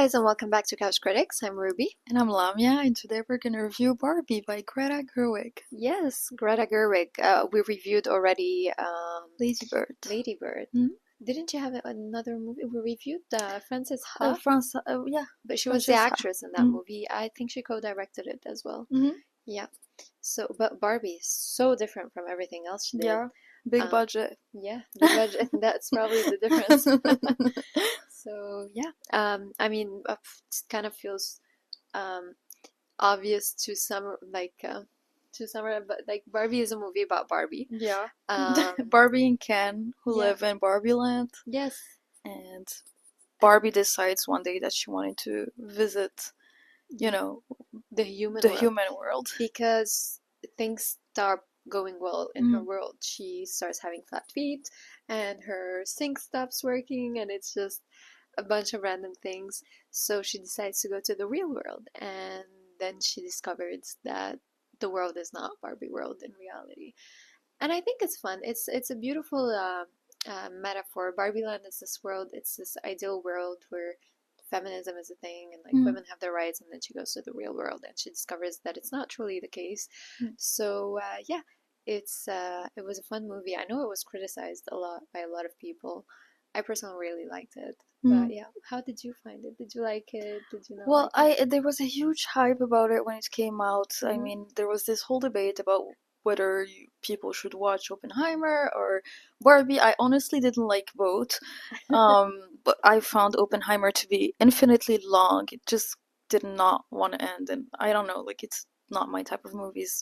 guys, and welcome back to Couch Critics. I'm Ruby. And I'm Lamia, and today we're gonna review Barbie by Greta Gerwig. Yes, Greta Gerwig. We reviewed already Lady Bird. Lady Bird. Hmm? Didn't you have another movie? We reviewed Frances Ha, France, yeah. but she was the Frances Ha. actress in that movie. I think she co-directed it as well. Mm-hmm. Yeah. So, but Barbie is so different from everything else she did. Yeah, big budget. Yeah, the budget. That's probably the difference. So yeah, I mean, it kind of feels obvious to some, but like Barbie is a movie about Barbie. Yeah. Um, Barbie and Ken, who yeah. live in Barbie Land, Yes. and Barbie decides one day that she wanted to visit, The human the world. human world. Because things start going well in her world. She starts having flat feet, and her sink stops working, and it's just a bunch of random things. So she decides to go to the real world, and then she discovers that the world is not Barbie world in reality. And I think it's fun. It's a beautiful metaphor. Barbie Land is this world. It's this ideal world where feminism is a thing and like women have their rights. And then she goes to the real world and she discovers that it's not truly the case. So yeah, it was a fun movie. I know it was criticized a lot by a lot of people. I personally really liked it. But yeah, how did you find it? Did you like it? Did you not Well, like it? there was a huge hype about it when it came out. I mean, there was this whole debate about whether people should watch Oppenheimer or Barbie. I honestly didn't like both, but I found Oppenheimer to be infinitely long. It just did not want to end, and I don't know, like it's not my type of movies.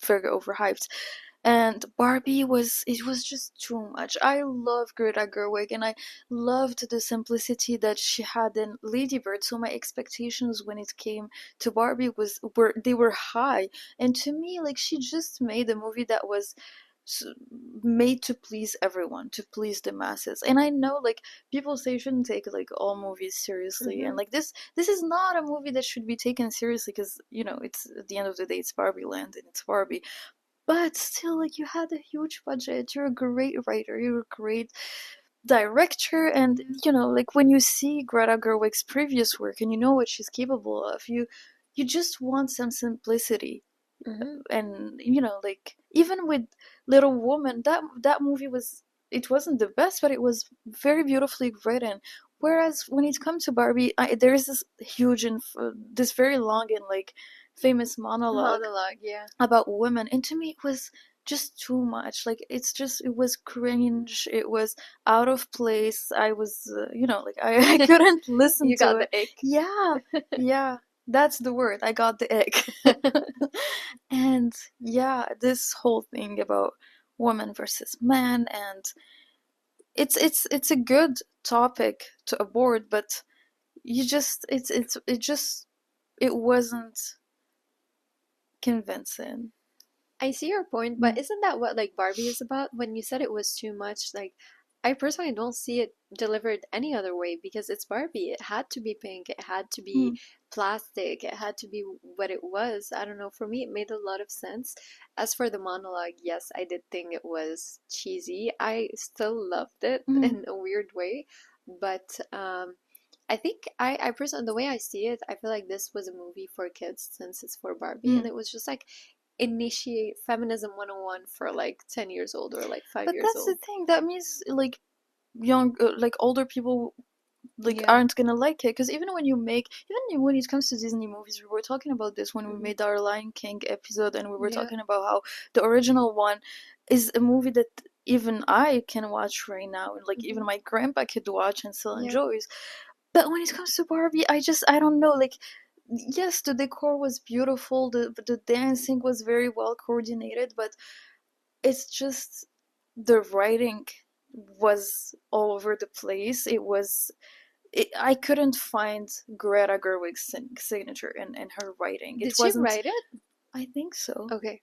Very overhyped. And Barbie it was just too much. I love Greta Gerwig and I loved the simplicity that she had in Lady Bird, so my expectations when it came to Barbie were high. And to me, like, she just made a movie that was made to please everyone, to please the masses. And I know, like, people say you shouldn't take like all movies seriously, and like this is not a movie that should be taken seriously, because it's, at the end of the day, it's Barbie Land and it's Barbie. But still, like, you had a huge budget, you're a great writer, you're a great director, and like, when you see Greta Gerwig's previous work and you know what she's capable of, you just want some simplicity. And like, even with Little Woman, that movie it wasn't the best, but it was very beautifully written. Whereas when it comes to Barbie, there is this huge this very long and like famous monologue Yeah. about women, and to me it was just too much. Like, it was cringe, it was out of place. I was like, I couldn't listen You to got it. the ick. Yeah, that's the word, I got the ick. And yeah, this whole thing about woman versus man, and it's a good topic to abort, but you just it wasn't convincing. I see your point, but isn't that what like Barbie is about? When you said it was too much, like I personally don't see it delivered any other way because it's Barbie. It had to be pink, it had to be plastic, it had to be what it was. I don't know, for me it made a lot of sense. As for the monologue, yes, I did think it was cheesy. I still loved it in a weird way, but I think I personally, the way I see it, I feel like this was a movie for kids since it's for Barbie, and it was just like initiate feminism 101 for like 10 years old or like 5 But years that's the old. thing. That means, like, like older people, like, Yeah. aren't gonna like it. Because even when it comes to Disney movies, we were talking about this when we made our Lion King episode, and we were talking about how the original one is a movie that even I can watch right now, and like even my grandpa could watch and still enjoys. But when it comes to Barbie, I don't know, like, yes, the decor was beautiful, the dancing was very well coordinated, but it's just the writing was all over the place. I couldn't find Greta Gerwig's signature in her writing. It Did she wasn't. write it? I think so. Okay.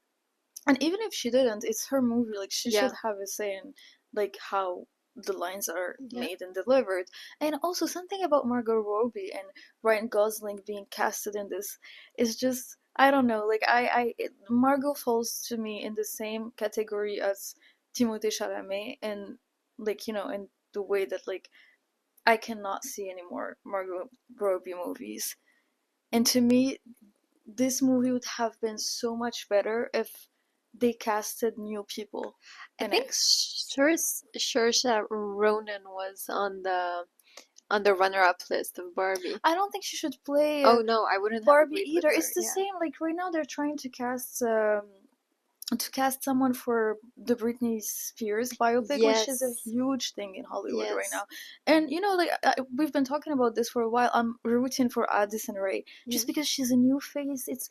And even if she didn't, it's her movie. Like, she Yeah. should have a say in like how the lines are made and delivered. And also, something about Margot Robbie and Ryan Gosling being casted in this is just, I don't know. Like, Margot falls to me in the same category as Timothée Chalamet, and like, in the way that, like, I cannot see any more Margot Robbie movies. And to me, this movie would have been so much better if they casted new people I in think it. Saoirse Ronan was on the runner-up list of Barbie. I don't think she should play Oh no, I wouldn't have Barbie agreed with either. her. It's the Yeah. same. Like right now, they're trying to cast someone for the Britney Spears biopic, which is a Yes. huge thing in Hollywood right Yes. now. And you know, like we've been talking about this for a while. I'm rooting for Addison Rae Yeah. just because she's a new face. It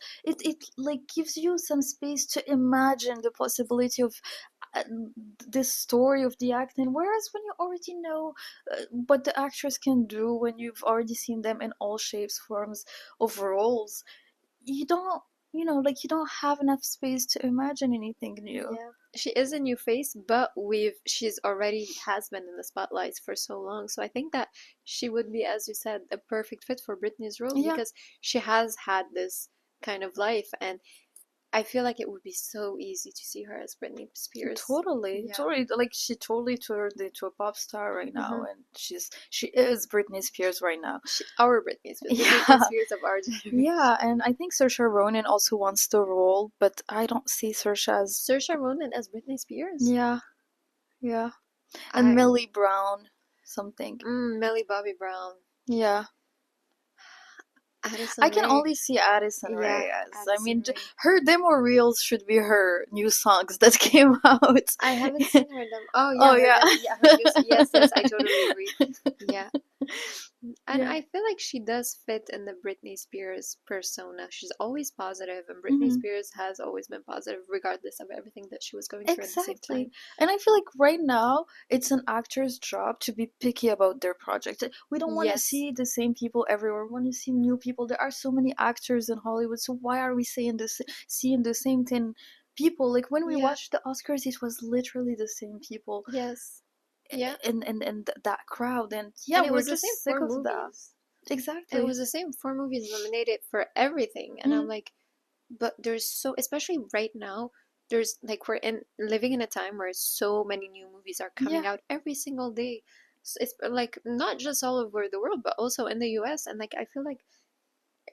like gives you some space to imagine the possibility of uh, this story of the acting. Whereas when you already know what the actress can do, when you've already seen them in all shapes, forms of roles, you don't like you don't have enough space to imagine anything new. Yeah. She is a new face, but she's already has been in the spotlights for so long. So I think that she would be, as you said, a perfect fit for Britney's role Yeah, because she has had this kind of life, and I feel like it would be so easy to see her as Britney Spears. totally, Yeah. totally. Like she totally turned into a pop star right now, Mm-hmm. and she is Britney Spears right now. Our Britney Spears, the Britney Yeah, Spears of our generation. yeah, and I think Saoirse Ronan also wants the role, but I don't see Saoirse as. Saoirse Ronan as Britney Spears. Yeah, yeah, and I Millie Brown something. Millie Bobby Brown, Yeah, I Addison can Rae. only see Addison Yeah, Rae as. I Addison mean, Rae. her demo reels should be her new songs that came out. I haven't seen her demo. Oh Oh yeah, yeah. her news. Yes, yes, I totally agree. Yeah, and Yeah. I feel like she does fit in the Britney Spears persona. She's always positive, and Britney Hmm. Spears has always been positive, regardless of everything that she was going through at the same Exactly. time. And I feel like right now it's an actor's job to be picky about their project. We don't want to Yes. see the same people everywhere. We want to see new people. There are so many actors in Hollywood, so why are we seeing the same 10 people? Like when we Yeah. watched the Oscars, it was literally the same people Yes. Yeah. in that crowd, and yeah, And it we're was the same just sick four of that. movies. It Exactly. was the same four movies nominated for everything, and I'm Mm, like, but there's so, especially right now, there's like we're in living in a time where so many new movies are yeah. coming out every single day. So it's like not just all over the world, but also in the US. And like I feel like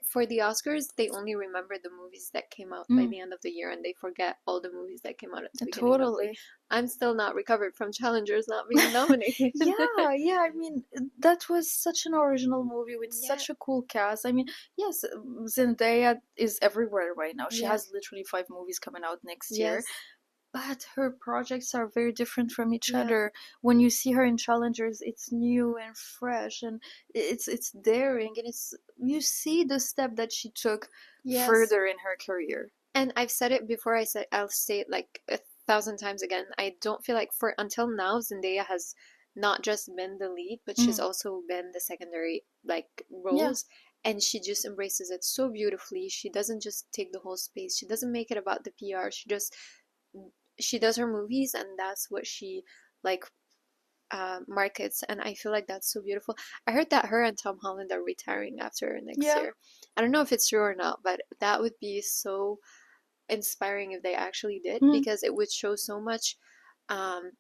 for the Oscars, they only remember the movies that came out by Mm, the end of the year and they forget all the movies that came out at the beginning of the year. totally. I'm still not recovered from Challengers not being nominated. Yeah, yeah, I mean, that was such an original movie with Yeah, such a cool cast. I mean, yes, Zendaya is everywhere right now. She yeah, has literally 5 movies coming out next year, yes, but her projects are very different from each yeah, other. When you see her in Challengers, it's new and fresh, and it's daring, and it's you see the step that she took yes. further in her career. And I've said it before, I'll say it like a thousand times again. I don't feel like for until now Zendaya has not just been the lead, but she's Mm, also been the secondary like yeah, roles, and she just embraces it so beautifully. She doesn't just take the whole space. She doesn't make it about the PR. She does her movies and that's what she like markets, and I feel like that's so beautiful. I heard that her and Tom Holland are retiring after next yeah. year. I don't know if it's true or not, but that would be so inspiring if they actually did Mm, because it would show so much um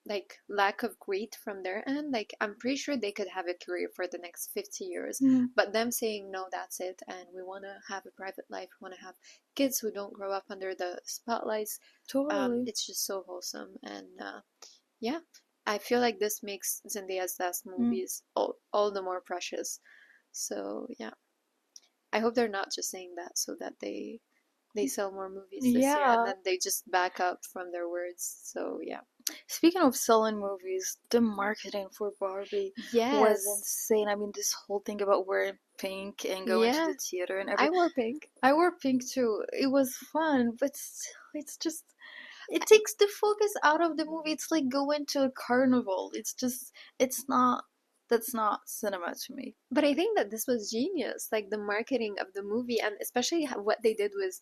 like lack of grit from their end. Like I'm pretty sure they could have a career for the next 50 years, mm, but them saying no, that's it, and we want to have a private life, we want to have kids who don't grow up under the spotlights. totally. It's just so wholesome, and yeah, I feel like this makes Zendaya's last Mm. movies all the more precious. So yeah, I hope they're not just saying that so that they sell more movies this year and Yeah. then they just back up from their words. So yeah. Speaking of selling movies, the marketing for Barbie was Yes. insane. I mean, this whole thing about wearing pink and going to Yeah. the theater and I every. wore pink. I wore pink too. It was fun, but still, it's just. It takes the focus out of the movie. It's like going to a carnival. It's just. It's not. That's not cinema to me. But I think that this was genius, like the marketing of the movie, and especially what they did was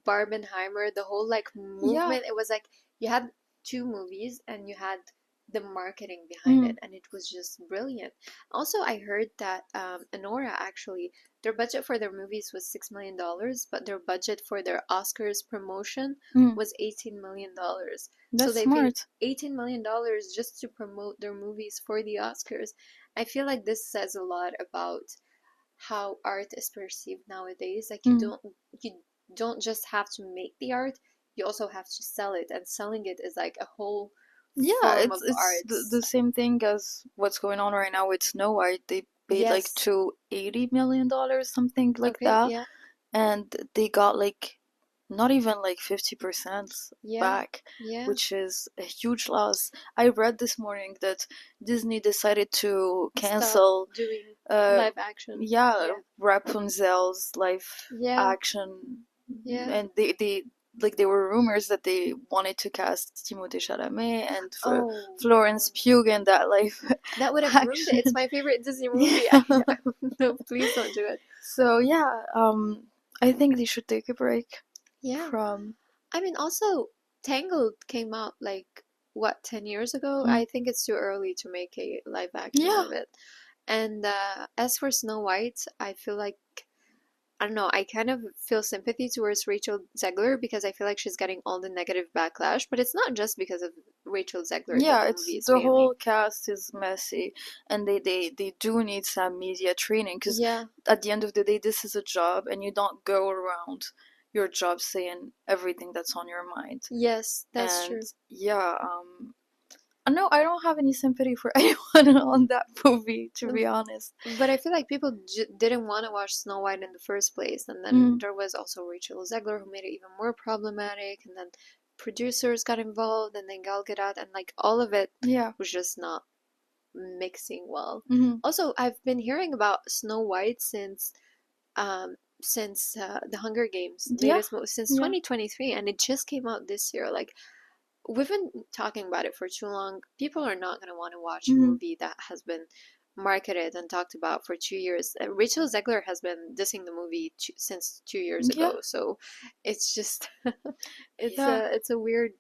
Barbenheimer, the whole like Yeah. movement. It was like you had two movies and you had the marketing behind Mm, it, and it was just brilliant. Also, I heard that Anora actually, their budget for their movies was $6 million, but their budget for their Oscars promotion mm. was $18 million. So That's they paid smart. $18 million just to promote their movies for the Oscars. I feel like this says a lot about how art is perceived nowadays. Like Mm. you don't just have to make the art, you also have to sell it, and selling it is like a whole Yeah, form of it's arts. the same thing as what's going on right now with Snow White. They paid like Yes. $280 million, something like Okay, that, yeah. and they got like not even like 50% Yeah. back, Yeah. which is a huge loss. I read this morning that Disney decided to Stop cancel, doing uh, live action. yeah, Yeah. Rapunzel's live Yeah. action, Yeah. and they like there were rumors that they wanted to cast Timothée Chalamet and Oh, Florence Pugh in that live that would have ruined it. action. It's my favorite Disney movie. Yeah. No, please don't do it. So yeah, I think they should take a break Yeah. from. I mean, also, Tangled came out like, what, 10 years ago? Mm, I think it's too early to make a live action yeah. of it. And as for Snow White, I feel like, I don't know, I kind of feel sympathy towards Rachel Zegler because I feel like she's getting all the negative backlash, but it's not just because of Rachel Zegler that Yeah, the it's movie is the failing. whole cast is messy, and they do need some media training because Yeah, at the end of the day, this is a job, and you don't go around your job saying everything that's on your mind. yes, that's And true. yeah, no, I don't have any sympathy for anyone on that movie, to be Um, honest. But I feel like people j didn't want to watch Snow White in the first place, and then Mm, there was also Rachel Zegler who made it even more problematic, and then producers got involved, and then Gal Gadot, and like all of it yeah. was just not mixing well. Hmm. Also, I've been hearing about Snow White um since the Hunger Games Yeah. latest movie since Yeah. 2023, and it just came out this year. Like we've been talking about it for too long. People are not going to want to watch a Hmm. movie that has been marketed and talked about for 2 years. Rachel Zegler has been dissing the movie since 2 years Yeah. ago, so it's just Yeah. it's a weird.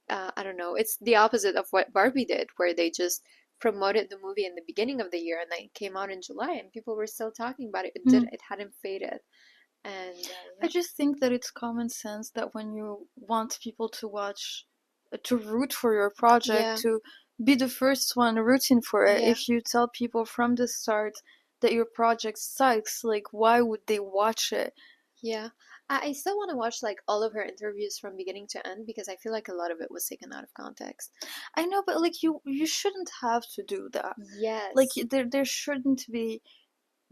I don't know. It's the opposite of what Barbie did, where they just promoted the movie in the beginning of the year and then it came out in July and people were still talking about it. Mm. It hadn't faded, and I yeah, just think that it's common sense that when you want people to watch, to root for your project, yeah, to be the first one rooting for it, yeah. if you tell people from the start that your project sucks, like, why would they watch it? Yeah. I still want to watch like all of her interviews from beginning to end because I feel like a lot of it was taken out of context. I know, but like, you shouldn't have to do that. Like, Yes. there shouldn't be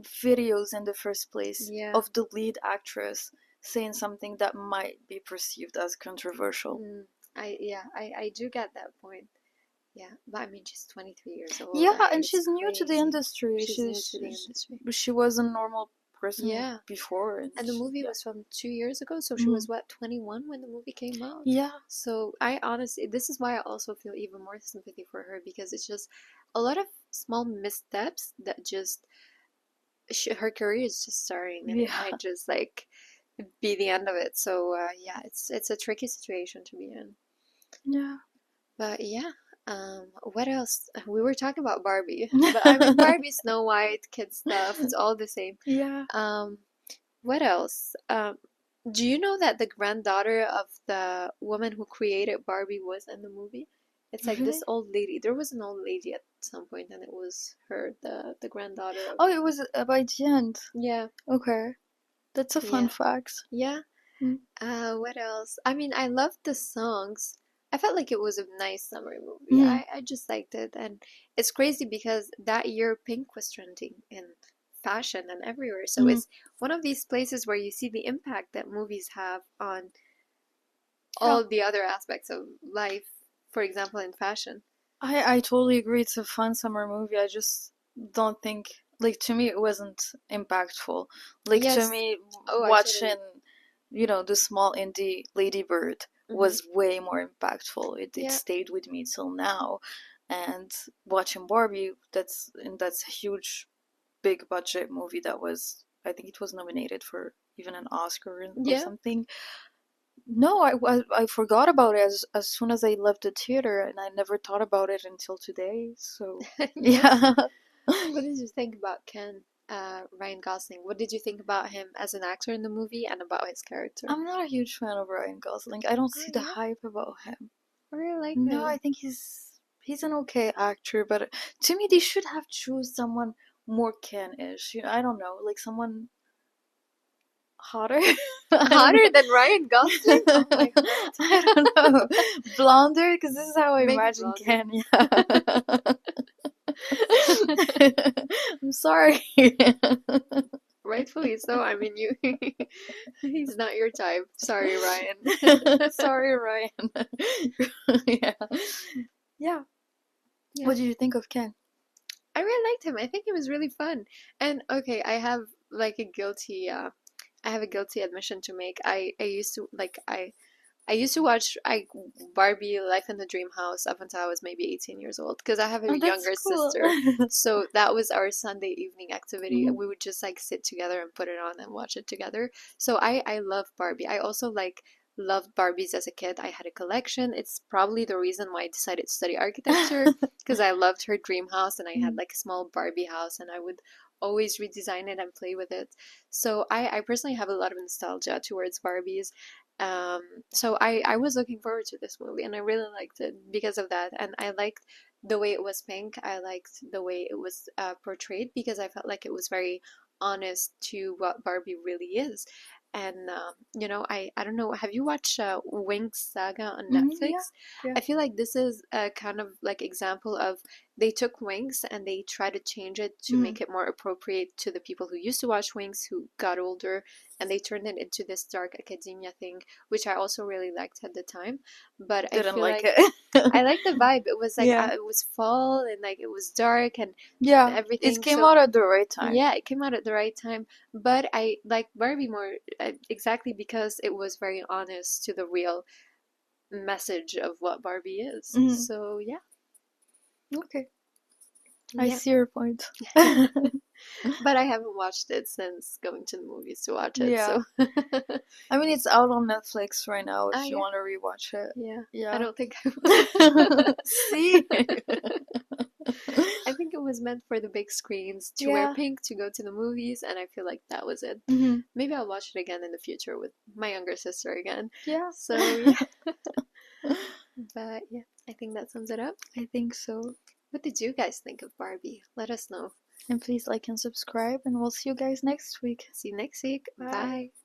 videos in the first place Yeah. of the lead actress saying something that might be perceived as controversial. Mm. I do get that point. Yeah. But I mean, she's 23 years old. Yeah, and It's she's new to the crazy. industry. She's new to the industry. She was a normal person Yeah. before, and And the movie yeah. was from 2 years ago, so she Mhm. was what, 21 when the movie came out? Yeah, So I honestly, this is why I also feel even more sympathy for her because it's just a lot of small missteps that just her career is just starting and it yeah, might just like be the end of it. So yeah, it's a tricky situation to be in. yeah. But yeah, what else? We were talking about Barbie, but I mean Barbie, Snow White, kid stuff, it's all the same. Yeah. Um, what else? Do you know that the granddaughter of the woman who created Barbie was in the movie? It's like this Really? old lady. There was an old lady at some point, and it was her, the granddaughter of. Oh, it was by the end. Yeah, Okay, that's a fun yeah, fact. yeah. Mm. What else? I mean, I loved the songs. I felt like it was a nice summer movie. Mm. I just liked it. And it's crazy because that year Pink was trending in fashion and everywhere. So Mm. it's one of these places where you see the impact that movies have on Yeah, all the other aspects of life, for example, in fashion. I totally agree. It's a fun summer movie. I just don't think, like, to me it wasn't impactful. Like, to Yes. me, Oh, I watching, totally. the small indie Ladybird Hmm. was way more impactful. It Yeah. stayed with me till now. And watching Barbie, that's a huge, big budget movie that was, I think it was nominated for even an Oscar or Yeah. something. No, I forgot about it as soon as I left the theater, and I never thought about it until today. So Yeah. yeah. What did you think about Ken, Ryan Gosling? What did you think about him as an actor in the movie and about his character? I'm not a huge fan of Ryan Gosling. I don't Oh see the yeah, hype about him. I really like No, him. I think he's an okay actor, but to me they should have choose someone more Ken-ish. I don't know, like someone hotter. I don't Hotter know. than Ryan Gosling? Oh my heart. I don't know. Blonder, because this is how I Maybe imagine blonder. Ken. Yeah. I'm sorry. Rightfully so. I mean, you he's not your type. Sorry, Ryan. Sorry, Ryan. Yeah. Yeah. Yeah. What did you think of Ken? I really liked him. I think he was really fun. And okay, like a guilty I have a guilty admission to make. I used to like I used to watch Barbie Life in the Dream House up until I was maybe 18 years old because I have a Oh, that's younger cool. sister. So that was our Sunday evening activity. Mhm. We would just like sit together and put it on and watch it together. So I love Barbie. I also like loved Barbies as a kid. I had a collection. It's probably the reason why I decided to study architecture because I loved her dream house and I had Mm. like a small Barbie house and I would always redesign it and play with it. So I personally have a lot of nostalgia towards Barbies. Um, so I was looking forward to this movie and I really liked it because of that. And I liked the way it was pink. I liked the way it was portrayed because I felt like it was very honest to what Barbie really is. And I don't know. Have you watched Winx Saga on Yeah, Netflix? yeah. I feel like this is a kind of like example of they took Winx and they tried to change it to Mm. make it more appropriate to the people who used to watch Winx who got older, and they turned it into this dark academia thing, which I also really liked at the time. But I Didn't feel like like it. I liked the vibe. It was like Yeah. it was fall and like it was dark and Yeah. It everything. came So out at the right time. yeah, it came out at the right time. But I like Barbie more exactly because it was very honest to the real message of what Barbie is. Mm. So yeah, Okay. I yeah. see your point. But I haven't watched it since going to the movies to watch it. Yeah. So I mean, it's out on Netflix right now ah if you yeah, want to rewatch it. yeah. I Yeah. don't think I will. See? I think it was meant for the big screens to wear Yeah. pink to go to the movies, and I feel like that was it. Hmm. Maybe I'll watch it again in the future with my younger sister again. Yeah. So yeah, but yeah, I think that sums it up. I think so. What did you guys think of Barbie? Let us know. And please like and subscribe, and we'll see you guys next week. See you next week. Bye. Bye.